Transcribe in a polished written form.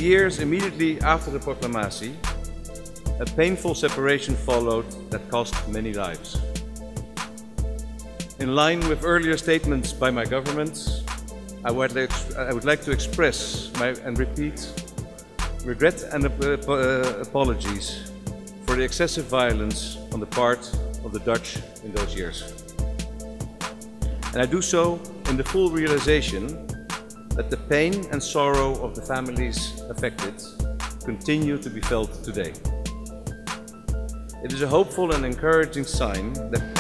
years immediately after the proclamation, a painful separation followed that cost many lives. In line with earlier statements by my government, I would like to express and repeat regret and apologies for the excessive violence on the part of the Dutch in those years. And I do so in the full realization that the pain and sorrow of the families affected continue to be felt today. It is a hopeful and encouraging sign that